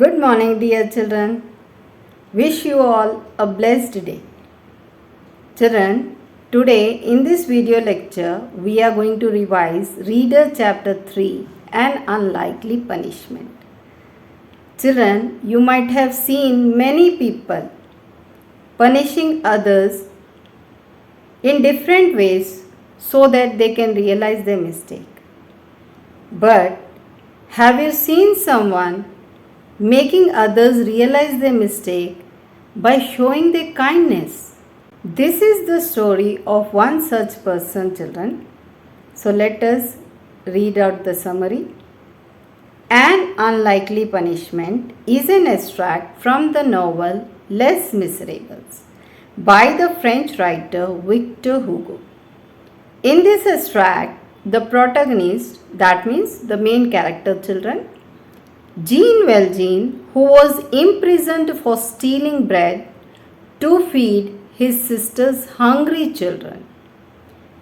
Good morning, dear children. Wish you all a blessed day. Children, today in this video lecture, we are going to revise Reader Chapter 3, An Unlikely Punishment. Children, you might have seen many people punishing others in different ways so that they can realize their mistake. But have you seen someone making others realize their mistake by showing their kindness? This is the story of one such person, children. So let us read out the summary. An Unlikely Punishment is an extract from the novel Les Miserables by the French writer Victor Hugo. In this extract, the protagonist, that means the main character, children, Jean Valjean, who was imprisoned for stealing bread to feed his sister's hungry children,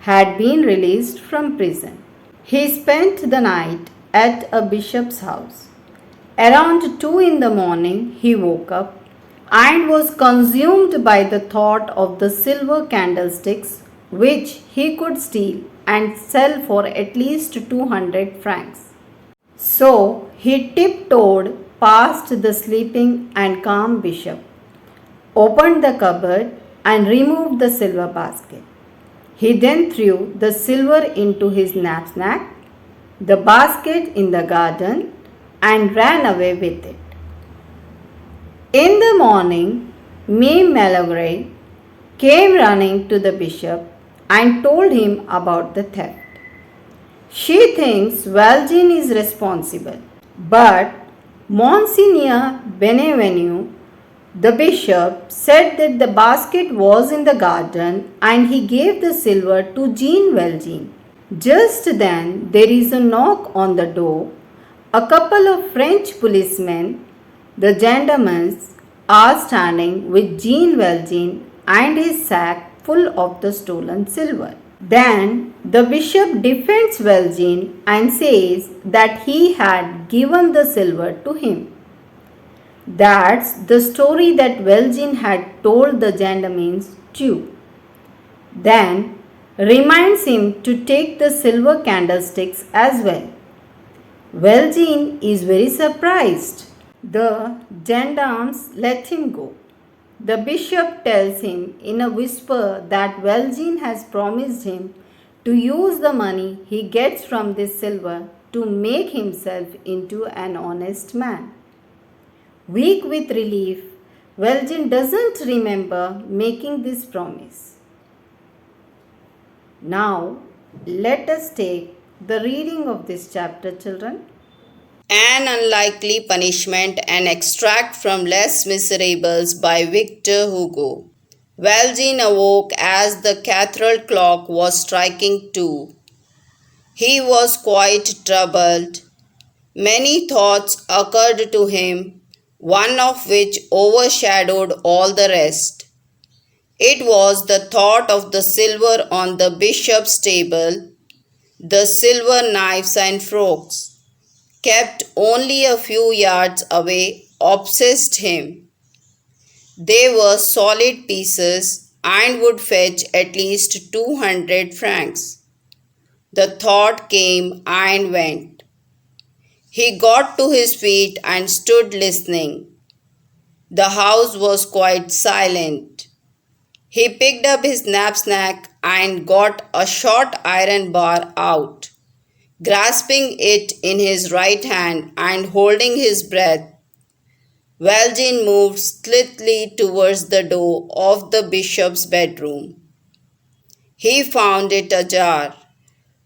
had been released from prison. He spent the night at a bishop's house. Around 2 in the morning, he woke up and was consumed by the thought of the silver candlesticks which he could steal and sell for at least 200 francs. So he tiptoed past the sleeping and calm bishop, opened the cupboard and removed the silver basket. He then threw the silver into his knapsack, the basket in the garden, and ran away with it. In the morning, Mame Malagre came running to the bishop and told him about the theft. She thinks Valjean is responsible, but Monsignor Benevenu, the bishop, said that the basket was in the garden and he gave the silver to Jean Valjean. Just then there is a knock on the door. A couple of French policemen, the gendarmes, are standing with Jean Valjean and his sack full of the stolen silver. Then the bishop defends Valjean and says that he had given the silver to him. That's the story that Valjean had told the gendarmes too. Then reminds him to take the silver candlesticks as well. Valjean is very surprised. The gendarmes let him go. The bishop tells him in a whisper that Valjean has promised him to use the money he gets from this silver to make himself into an honest man. Weak with relief, Valjean doesn't remember making this promise. Now, let us take the reading of this chapter, children. An Unlikely Punishment, an extract from Les Miserables by Victor Hugo. Valjean awoke as the cathedral clock was striking 2. He was quite troubled. Many thoughts occurred to him, one of which overshadowed all the rest. It was the thought of the silver on the bishop's table, the silver knives and forks, kept only a few yards away, obsessed him. They were solid pieces and would fetch at least 200 francs. The thought came and went. He got to his feet and stood listening. The house was quite silent. He picked up his knapsack and got a short iron bar out. Grasping it in his right hand and holding his breath, Valjean moved stealthily towards the door of the bishop's bedroom. He found it ajar.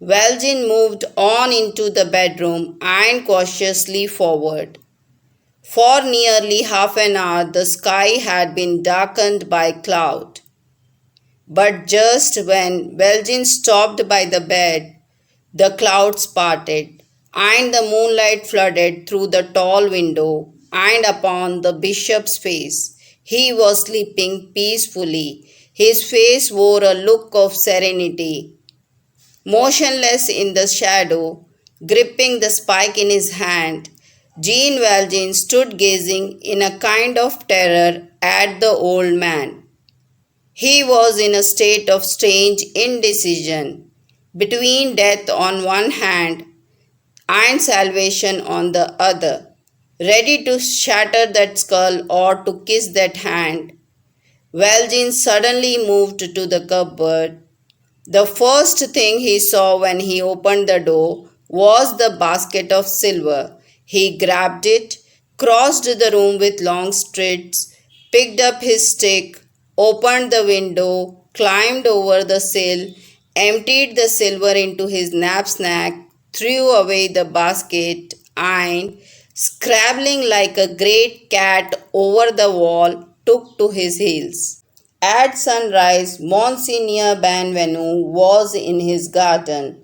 Valjean moved on into the bedroom and cautiously forward. For nearly half an hour the sky had been darkened by cloud. But just when Valjean stopped by the bed, the clouds parted, and the moonlight flooded through the tall window and upon the bishop's face. He was sleeping peacefully. His face wore a look of serenity. Motionless in the shadow, gripping the spike in his hand, Jean Valjean stood gazing in a kind of terror at the old man. He was in a state of strange indecision between death on one hand and salvation on the other, ready to shatter that skull or to kiss that hand. Valjean suddenly moved to the cupboard. The first thing he saw when he opened the door was the basket of silver. He grabbed it, crossed the room with long strides, picked up his stick, opened the window, climbed over the sill, emptied the silver into his knapsack, threw away the basket, and, scrabbling like a great cat over the wall, took to his heels. At sunrise, Monsignor Benvenu was in his garden.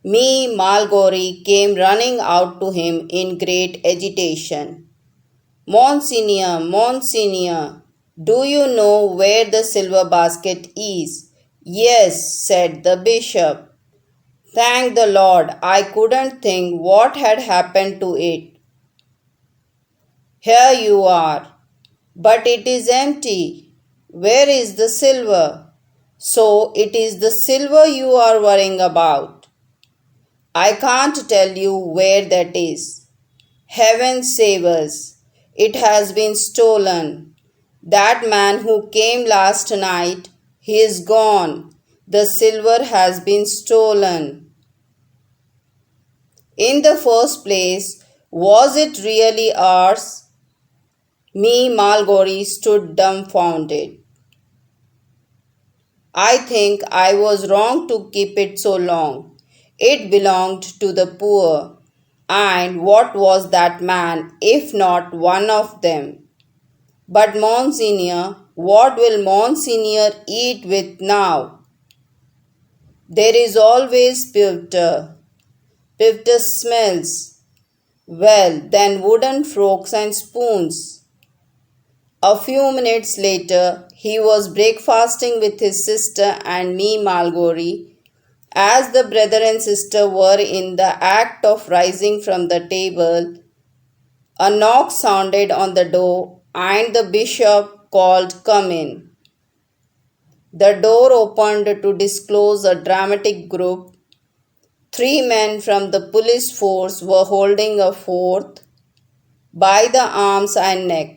Me, Malgori, came running out to him in great agitation. Monsignor, Monsignor, do you know where the silver basket is? Yes, said the bishop. Thank the Lord, I couldn't think what had happened to it. Here you are. But it is empty. Where is the silver? So it is the silver you are worrying about. I can't tell you where that is. Heaven save us. It has been stolen. That man who came last night, he is gone. The silver has been stolen. In the first place, was it really ours? Me, Malgori, stood dumbfounded. I think I was wrong to keep it so long. It belonged to the poor. And what was that man, if not one of them? But Monsignor, what will Monsignor eat with now? There is always pewter. Pewter smells. Well, then wooden forks and spoons. A few minutes later, he was breakfasting with his sister and me, Malgori. As the brother and sister were in the act of rising from the table, a knock sounded on the door and the bishop called, "Come in." The door opened to disclose a dramatic group. Three men from the police force were holding a fourth by the arms and neck.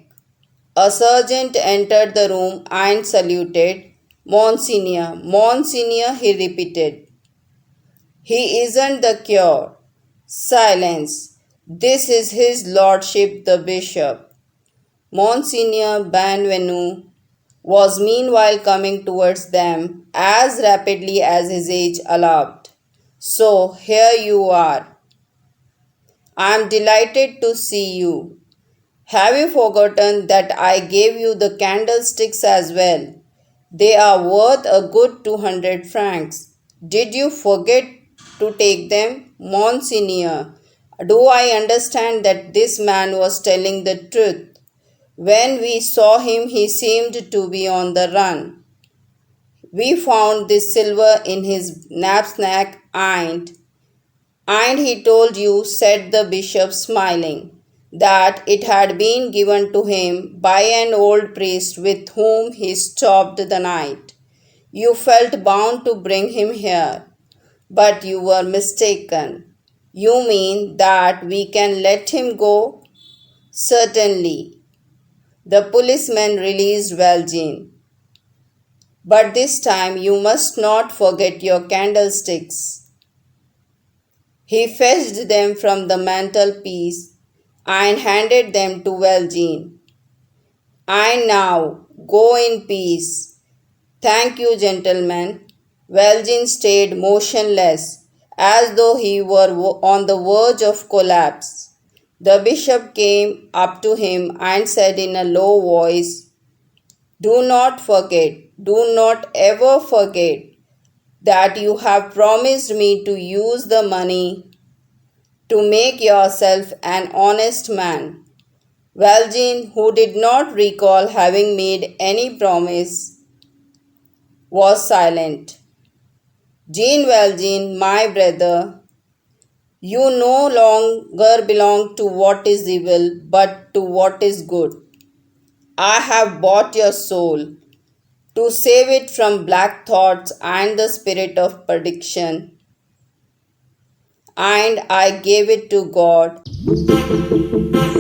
A sergeant entered the room and saluted. "Monsignor, Monsignor," he repeated. "He isn't the cure." Silence. "This is his lordship the bishop." Monsignor Benvenu was meanwhile coming towards them as rapidly as his age allowed. "So here you are. I am delighted to see you. Have you forgotten that I gave you the candlesticks as well? They are worth a good 200 francs. Did you forget to take them? Monsignor, do I understand that this man was telling the truth? When we saw him, he seemed to be on the run. We found this silver in his knapsack and he told you," said the bishop, smiling, "that it had been given to him by an old priest with whom he stopped the night. You felt bound to bring him here, but you were mistaken. You mean that we can let him go?" "Certainly." The policeman released Valjean. "But this time you must not forget your candlesticks." He fetched them from the mantelpiece and handed them to Valjean. "And now, go in peace." "Thank you, gentlemen." Valjean stayed motionless, as though he were on the verge of collapse. The bishop came up to him and said in a low voice, "Do not forget, do not ever forget that you have promised me to use the money to make yourself an honest man." Valjean, who did not recall having made any promise, was silent. "Jean Valjean, my brother," You no longer belong to what is evil, but to what is good. I have bought your soul to save it from black thoughts and the spirit of perdition, and I gave it to God.